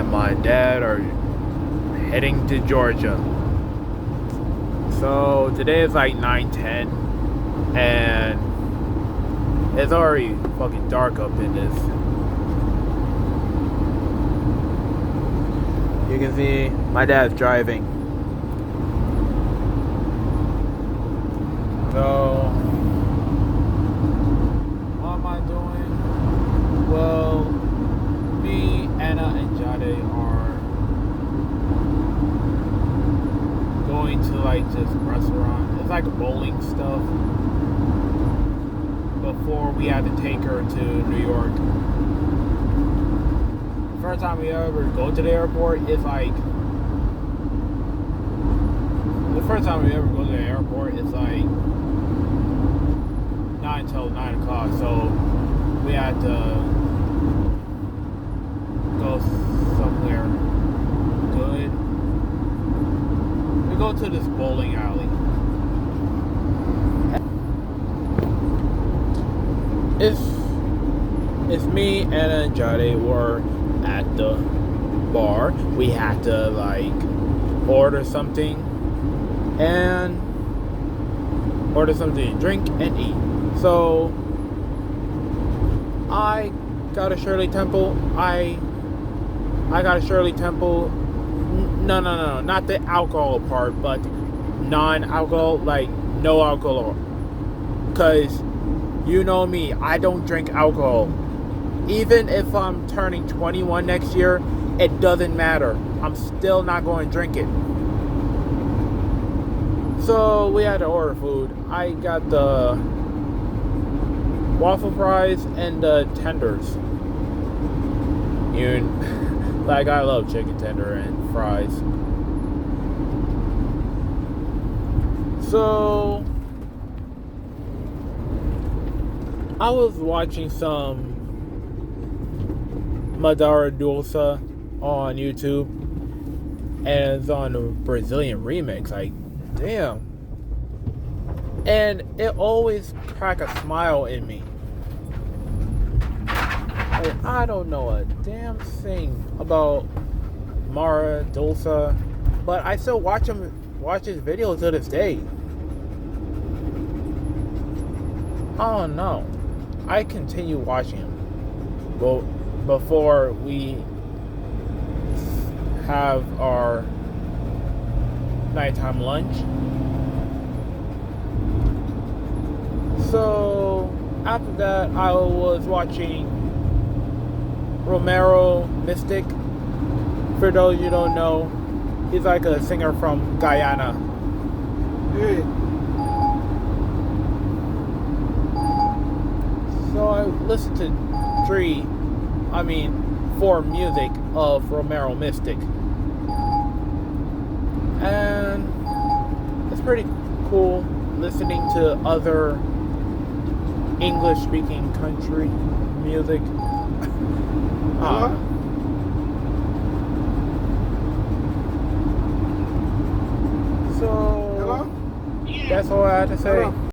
and my dad are heading to Georgia. So today is like 9:10, and it's already fucking dark up in this. You can see my dad's driving. So what am I doing? Well, me, Anna, and Jade are going to like this restaurant. It's like bowling stuff. Before we had to take her to New York. First time we ever go to the airport is like the first time we ever go to the airport is like 9 till 9 o'clock. So we had to go somewhere good. We go to this bowling alley. It's me, Anna, and Jade were at the bar. We had to like order something to drink and eat. So I got a Shirley Temple. I got a Shirley Temple. No, not the alcohol part, but non-alcohol, like no alcohol. Cause you know me, I don't drink alcohol. Even if I'm turning 21 next year, it doesn't matter. I'm still not going to drink it. So we had to order food. I got the waffle fries and the tenders. Like I love chicken tender and fries. So I was watching some Madara Dulce on YouTube, and it's on a Brazilian remix. Like, damn. And it always crack a smile in me. Like, I don't know a damn thing about Mara Dulce, but I still watch his videos to this day. Oh no. I continue watching him. Well, before we have our nighttime lunch. So after that, I was watching Romero Mystic. For those you don't know, he's like a singer from Guyana. So I listened to 4 music of Romero Mystic. And it's pretty cool listening to other English-speaking country music. So, that's all I had to say.